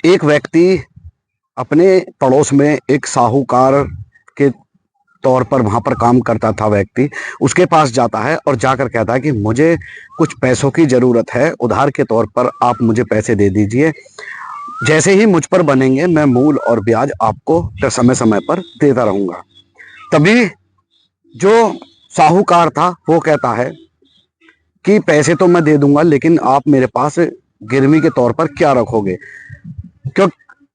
एक व्यक्ति अपने पड़ोस में एक साहूकार के तौर पर वहां पर काम करता था व्यक्ति, उसके पास जाता है और जाकर कहता है कि मुझे कुछ पैसों की ज़रूरत है, उधार के तौर पर आप मुझे पैसे दे दीजिए। जैसे ही मुझ पर बनेंगे मैं मूल और ब्याज आपको समय समय पर देता रहूंगा। तभी जो साहूकार था वो कहता है कि पैसे तो मैं दे दूंगा, लेकिन आप मेरे पास गिरवी के तौर पर क्या रखोगे? क्यों?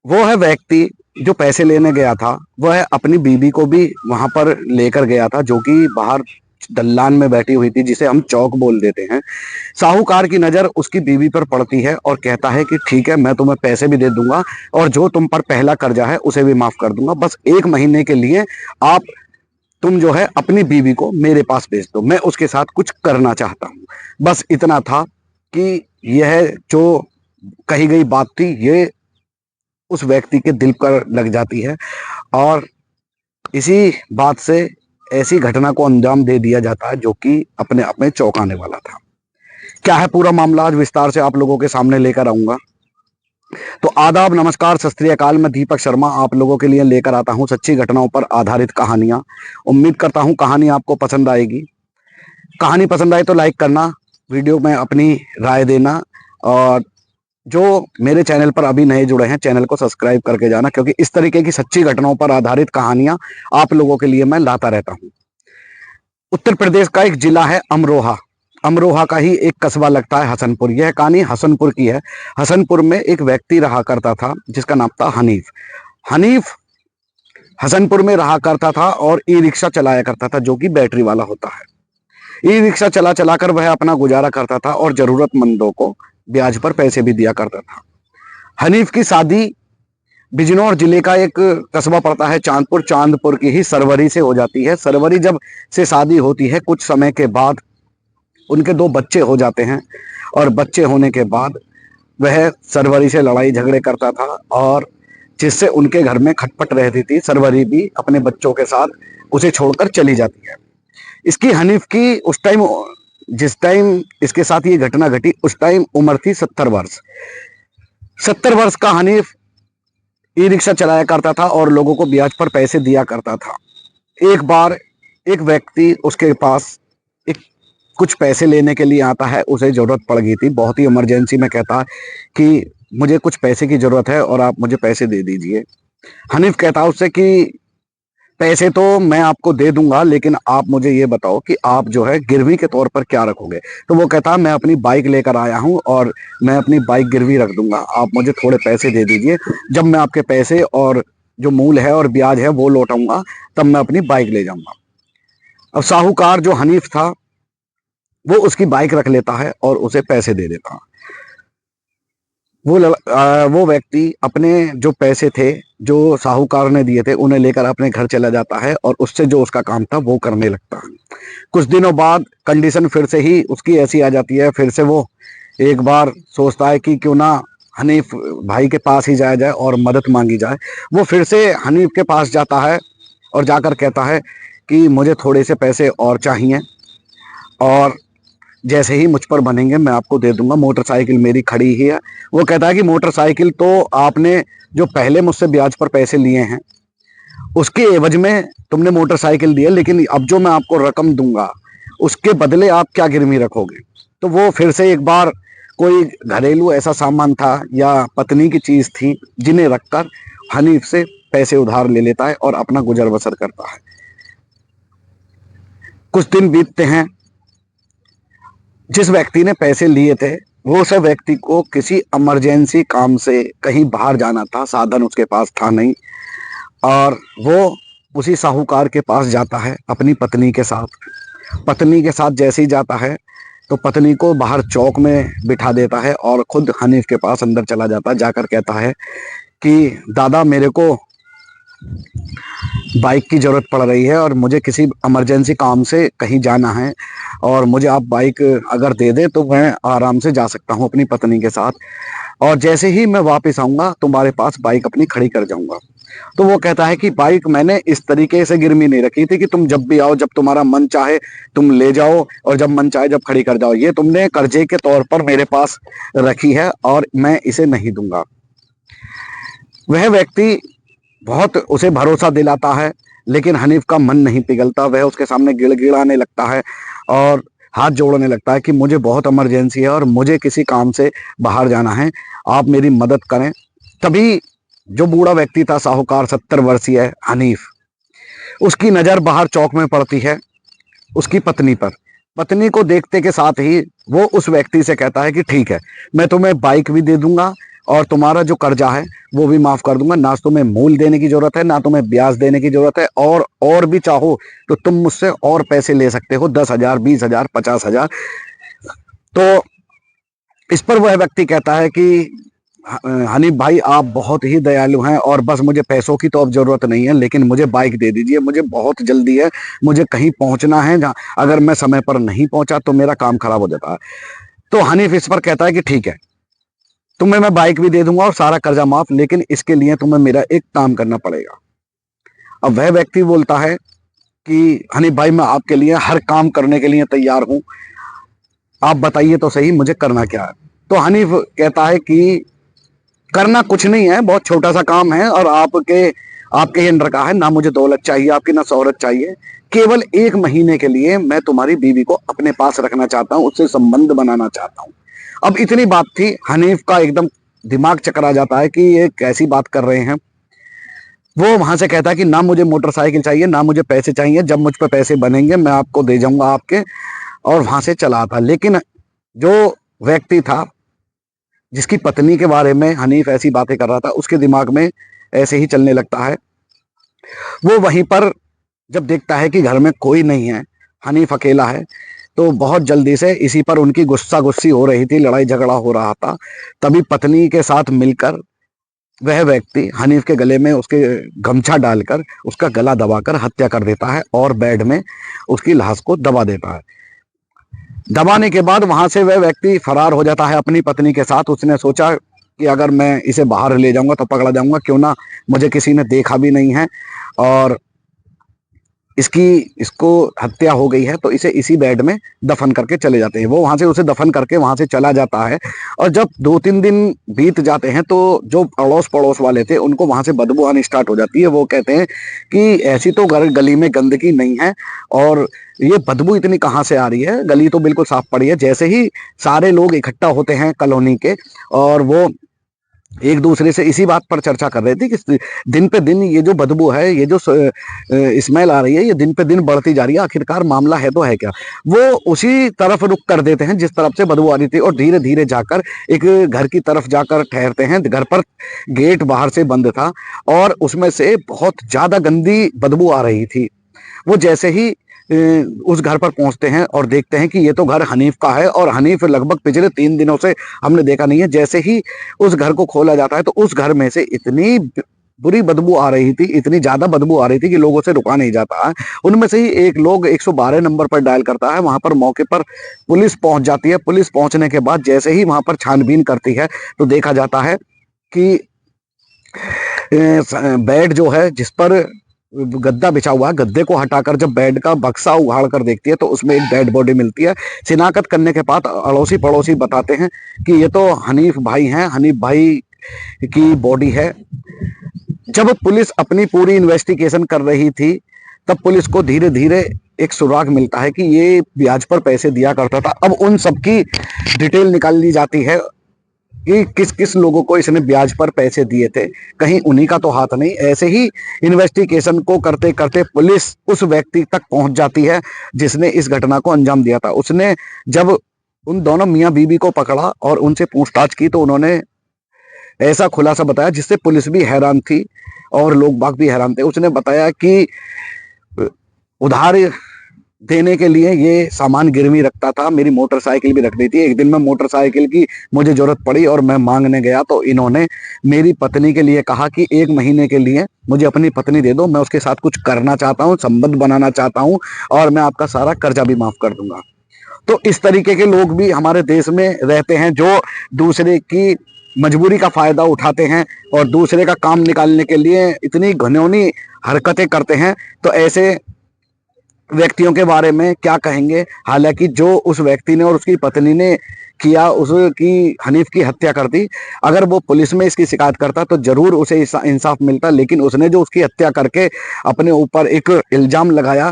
वो है व्यक्ति जो पैसे लेने गया था, वह अपनी बीबी को भी वहां पर लेकर गया था, जो कि बाहर दल्लान में बैठी हुई थी, जिसे हम चौक बोल देते हैं। साहूकार की नजर उसकी बीवी पर पड़ती है और कहता है कि ठीक है, मैं तुम्हें पैसे भी दे दूंगा और जो तुम पर पहला कर्जा है उसे भी माफ कर दूंगा। बस 1 महीने के लिए आप तुम जो है अपनी बीवी को मेरे पास भेज दो, मैं उसके साथ कुछ करना चाहता हूँ। बस इतना था कि यह जो कही गई बात थी, ये उस व्यक्ति के दिल पर लग जाती है और इसी बात से ऐसी घटना को अंजाम दे दिया जाता है जो कि अपने आप में चौंकाने वाला था। क्या है पूरा मामला, आज विस्तार से आप लोगों के सामने लेकर आऊंगा। तो आदाब, नमस्कार, सत श्री अकाल। मैं दीपक शर्मा आप लोगों के लिए लेकर आता हूं सच्ची घटनाओं पर आधारित कहानियां। उम्मीद करता हूं कहानी आपको पसंद आएगी। कहानी पसंद आए तो लाइक करना, वीडियो में अपनी राय देना, और जो मेरे चैनल पर अभी नए जुड़े हैं चैनल को सब्सक्राइब करके जाना, क्योंकि इस तरीके की सच्ची घटनाओं पर आधारित कहानियां आप लोगों के लिए मैं लाता रहता हूं। उत्तर प्रदेश का एक जिला है अमरोहा। अमरोहा का ही एक कस्बा लगता है हसनपुर। यह कहानी हसनपुर की है। हसनपुर में एक व्यक्ति रहा करता था जिसका नाम था हनीफ। हनीफ हसनपुर में रहा करता था और ई रिक्शा चलाया करता था, जो कि बैटरी वाला होता है। ई रिक्शा चला चला कर वह अपना गुजारा करता था और जरूरतमंदों को ब्याज पर पैसे भी दिया करता था। हनीफ की शादी बिजनौर जिले का एक कस्बा पड़ता है चांदपुर, चांदपुर की ही सरवरी से हो जाती है। सरवरी जब से शादी होती है, कुछ समय के बाद उनके 2 बच्चे हो जाते हैं और बच्चे होने के बाद वह सरवरी से लड़ाई झगड़े करता था और जिससे उनके घर में खटपट रहती थी। सरवरी भी अपने बच्चों के साथ उसे छोड़कर चली जाती है। इसकी हनीफ की उस टाइम, जिस टाइम इसके साथ ये घटना घटी, उस टाइम उम्र थी 70 वर्ष। 70 वर्ष का हनीफ ई रिक्शा चलाया करता था और लोगों को ब्याज पर पैसे दिया करता था। एक बार एक व्यक्ति उसके पास एक कुछ पैसे लेने के लिए आता है। उसे जरूरत पड़ गई थी, बहुत ही इमरजेंसी में, कहता है कि मुझे कुछ पैसे की जरूरत है और आप मुझे पैसे दे दीजिए। हनीफ कहता है उससे कि पैसे तो मैं आपको दे दूंगा, लेकिन आप मुझे ये बताओ कि आप जो है गिरवी के तौर पर क्या रखोगे। तो वो कहता है मैं अपनी बाइक लेकर आया हूँ और मैं अपनी बाइक गिरवी रख दूंगा, आप मुझे थोड़े पैसे दे दीजिए। जब मैं आपके पैसे और जो मूल है और ब्याज है वो लौटाऊंगा, तब मैं अपनी बाइक ले जाऊंगा। अब साहूकार जो हनीफ था वो उसकी बाइक रख लेता है और उसे पैसे दे देता है। वो व्यक्ति अपने जो पैसे थे जो साहूकार ने दिए थे उन्हें लेकर अपने घर चला जाता है और उससे जो उसका काम था वो करने लगता है। कुछ दिनों बाद कंडीशन फिर से ही उसकी ऐसी आ जाती है। फिर से वो एक बार सोचता है कि क्यों ना हनीफ भाई के पास ही जाया जाए और मदद मांगी जाए। वो फिर से हनीफ के पास जाता है और जाकर कहता है कि मुझे थोड़े से पैसे और चाहिए और जैसे ही मुझ पर बनेंगे मैं आपको दे दूंगा, मोटरसाइकिल मेरी खड़ी ही है। वो कहता है कि मोटरसाइकिल तो आपने जो पहले मुझसे ब्याज पर पैसे लिए हैं उसके एवज में तुमने मोटरसाइकिल दी है, लेकिन अब जो मैं आपको रकम दूंगा उसके बदले आप क्या गिरवी रखोगे? तो वो फिर से एक बार कोई घरेलू ऐसा सामान था या पत्नी की चीज थी जिन्हें रखकर हनीफ से पैसे उधार ले लेता है और अपना गुजर बसर करता है। कुछ दिन बीतते हैं। जिस व्यक्ति ने पैसे लिए थे वो उस व्यक्ति को किसी इमरजेंसी काम से कहीं बाहर जाना था, साधन उसके पास था नहीं, और वो उसी साहूकार के पास जाता है अपनी पत्नी के साथ। पत्नी के साथ जैसे ही जाता है तो पत्नी को बाहर चौक में बिठा देता है और खुद हनीफ के पास अंदर चला जाता है। जाकर कहता है कि दादा, मेरे को बाइक की ज़रूरत पड़ रही है और मुझे किसी इमरजेंसी काम से कहीं जाना है और मुझे आप बाइक अगर दे दे तो मैं आराम से जा सकता हूँ अपनी पत्नी के साथ, और जैसे ही मैं वापस आऊँगा तुम्हारे पास बाइक अपनी खड़ी कर जाऊँगा। तो वो कहता है कि बाइक मैंने इस तरीके से गिरवी नहीं रखी थी कि तुम जब भी आओ, जब तुम्हारा मन चाहे तुम ले जाओ और जब मन चाहे जब खड़ी कर जाओ। ये तुमने कर्जे के तौर पर मेरे पास रखी है और मैं इसे नहीं दूंगा। वह व्यक्ति बहुत उसे भरोसा दिलाता है, लेकिन हनीफ का मन नहीं पिघलता। वह उसके सामने गिड़गिड़ाने लगता है और हाथ जोड़ने लगता है कि मुझे बहुत इमरजेंसी है और मुझे किसी काम से बाहर जाना है, आप मेरी मदद करें। तभी जो बूढ़ा व्यक्ति था, साहूकार 70 वर्षीय हनीफ, उसकी नज़र बाहर चौक में पड़ती है उसकी पत्नी पर। पत्नी को देखते के साथ ही वो उस व्यक्ति से कहता है कि ठीक है, मैं तुम्हें बाइक भी दे दूंगा और तुम्हारा जो कर्जा है वो भी माफ कर दूंगा। ना तुम्हें मूल देने की जरूरत है, ना तुम्हें ब्याज देने की जरूरत है, और भी चाहो तो तुम मुझसे और पैसे ले सकते हो, 10,000, 20,000, 50,000। तो इस पर वह व्यक्ति कहता है कि हनीफ भाई, आप बहुत ही दयालु हैं और बस मुझे पैसों की तो अब जरूरत नहीं है, लेकिन मुझे बाइक दे दीजिए, मुझे बहुत जल्दी है, मुझे कहीं पहुंचना है जहाँ अगर मैं समय पर नहीं पहुंचा तो मेरा काम खराब हो जाता है। तो हनीफ इस पर कहता है कि ठीक है, तुम्हें मैं बाइक भी दे दूंगा और सारा कर्जा माफ, लेकिन इसके लिए तुम्हें मेरा एक काम करना पड़ेगा। अब वह व्यक्ति बोलता है कि हनीफ भाई, मैं आपके लिए हर काम करने के लिए तैयार हूं, आप बताइए तो सही मुझे करना क्या है। तो हनीफ कहता है कि करना कुछ नहीं है, बहुत छोटा सा काम है और आपके आपके ही अंडर का है। ना मुझे दौलत चाहिए आपकी, ना शोहरत चाहिए, केवल 1 महीने के लिए मैं तुम्हारी बीवी को अपने पास रखना चाहता हूँ, उससे संबंध बनाना चाहता हूँ। अब इतनी बात थी, हनीफ का एकदम दिमाग चकरा जाता है कि ये कैसी बात कर रहे हैं। वो वहां से कहता है कि ना मुझे मोटरसाइकिल चाहिए, ना मुझे पैसे चाहिए, जब मुझ पर पैसे बनेंगे मैं आपको दे जाऊंगा आपके, और वहां से चला आता। लेकिन जो व्यक्ति था जिसकी पत्नी के बारे में हनीफ ऐसी बातें कर रहा था, उसके दिमाग में ऐसे ही चलने लगता है। वो वहीं पर जब देखता है कि घर में कोई नहीं है, हनीफ अकेला है, तो बहुत जल्दी से, इसी पर उनकी गुस्सा गुस्सी हो रही थी, लड़ाई झगड़ा हो रहा था, तभी पत्नी के साथ मिलकर वह व्यक्ति हनीफ के गले में उसके गमछा डालकर उसका गला दबाकर हत्या कर देता है और बेड में उसकी लाश को दबा देता है। दबाने के बाद वहां से वह व्यक्ति फरार हो जाता है अपनी पत्नी के साथ। उसने सोचा कि अगर मैं इसे बाहर ले जाऊंगा तो पकड़ा जाऊंगा, क्यों ना मुझे किसी ने देखा भी नहीं है और इसको हत्या हो गई है, तो इसे इसी बेड में दफन करके चले जाते हैं। वो वहां से उसे दफन करके वहां से चला जाता है और जब 2-3 दिन बीत जाते हैं तो जो अड़ोस पड़ोस वाले थे उनको वहां से बदबू आनी स्टार्ट हो जाती है। वो कहते हैं कि ऐसी तो गली में गंदगी नहीं है और ये बदबू इतनी कहाँ से आ रही है, गली तो बिल्कुल साफ पड़ी है। जैसे ही सारे लोग इकट्ठा होते हैं कॉलोनी के, और वो एक दूसरे से इसी बात पर चर्चा कर रहे थे कि दिन पे दिन ये जो बदबू है, ये जो स्मेल आ रही है, ये दिन पे दिन बढ़ती जा रही है, आखिरकार मामला है तो है क्या। वो उसी तरफ रुख कर देते हैं जिस तरफ से बदबू आ रही थी और धीरे धीरे जाकर एक घर की तरफ जाकर ठहरते हैं। घर पर गेट बाहर से बंद था और उसमें से बहुत ज्यादा गंदी बदबू आ रही थी। वो जैसे ही उस घर पर पहुंचते हैं और देखते हैं कि ये तो घर हनीफ का है और हनीफ लगभग पिछले 3 दिनों से हमने देखा नहीं है। जैसे ही उस घर को खोला जाता है तो उस घर में से इतनी बुरी बदबू आ रही थी, इतनी ज्यादा बदबू आ रही थी कि लोगों से रुका नहीं जाता है। उनमें से ही एक लोग 112 नंबर पर डायल करता है। वहां पर मौके पर पुलिस पहुंच जाती है। पुलिस पहुंचने के बाद जैसे ही वहां पर छानबीन करती है तो देखा जाता है कि बेड जो है, जिस पर गद्दा बिछा हुआ है, गद्दे को हटाकर जब बेड का बक्सा उघाड़ कर देखती है तो उसमें एक डेड बॉडी मिलती है। शिनाख्त करने के बाद अड़ोसी पड़ोसी बताते हैं कि ये तो हनीफ भाई हैं, हनीफ भाई की बॉडी है। जब पुलिस अपनी पूरी इन्वेस्टिगेशन कर रही थी तब पुलिस को धीरे धीरे एक सुराग मिलता है कि ये ब्याज पर पैसे दिया करता था। अब उन सबकी डिटेल निकाल ली जाती है कि किस किस लोगों को इसने ब्याज पर पैसे दिए थे, कहीं उन्हीं का तो हाथ नहीं। ऐसे ही इन्वेस्टिगेशन को करते करते पुलिस उस व्यक्ति तक पहुंच जाती है जिसने इस घटना को अंजाम दिया था। उसने जब उन दोनों मियां बीबी को पकड़ा और उनसे पूछताछ की तो उन्होंने ऐसा खुलासा बताया जिससे पुलिस भी हैरान थी और लोग बाग भी हैरान थे। उसने बताया कि उधार देने के लिए ये सामान गिरवी रखता था, मेरी मोटरसाइकिल भी रख दी थी। एक दिन मैं मोटरसाइकिल की मुझे जरूरत पड़ी और मैं मांगने गया तो इन्होंने मेरी पत्नी के लिए कहा कि 1 महीने के लिए मुझे अपनी पत्नी दे दो, मैं उसके साथ कुछ करना चाहता हूँ, संबंध बनाना चाहता हूँ और मैं आपका सारा कर्जा भी माफ कर दूंगा। तो इस तरीके के लोग भी हमारे देश में रहते हैं जो दूसरे की मजबूरी का फायदा उठाते हैं और दूसरे का काम निकालने के लिए इतनी घिनौनी हरकतें करते हैं। तो ऐसे व्यक्तियों के बारे में क्या कहेंगे। हालांकि जो उस व्यक्ति ने और उसकी पत्नी ने किया, उसकी हनीफ की हत्या कर दी, अगर वो पुलिस में इसकी शिकायत करता तो जरूर उसे इंसाफ मिलता। लेकिन उसने जो उसकी हत्या करके अपने ऊपर एक इल्जाम लगाया,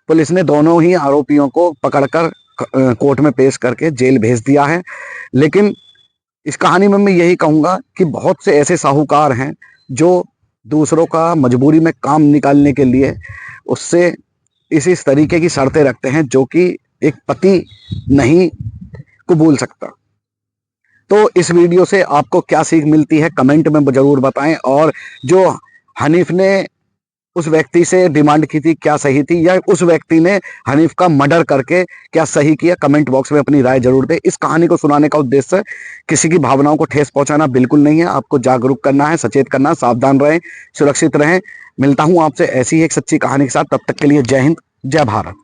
पुलिस ने दोनों ही आरोपियों को पकड़कर कोर्ट में पेश करके जेल भेज दिया है। लेकिन इस कहानी में मैं यही कहूंगा कि बहुत से ऐसे साहूकार हैं जो दूसरों का मजबूरी में काम निकालने के लिए उससे इस तरीके की शर्तें रखते हैं जो कि एक पति नहीं कबूल सकता। तो इस वीडियो से आपको क्या सीख मिलती है कमेंट में जरूर बताएं। और जो हनीफ ने उस व्यक्ति से डिमांड की थी क्या सही थी, या उस व्यक्ति ने हनीफ का मर्डर करके क्या सही किया, कमेंट बॉक्स में अपनी राय जरूर दें। इस कहानी को सुनाने का उद्देश्य किसी की भावनाओं को ठेस पहुंचाना बिल्कुल नहीं है। आपको जागरूक करना है, सचेत करना, सावधान रहें, सुरक्षित रहें। मिलता हूं आपसे ऐसी ही एक सच्ची कहानी के साथ। तब तक के लिए जय हिंद, जय भारत।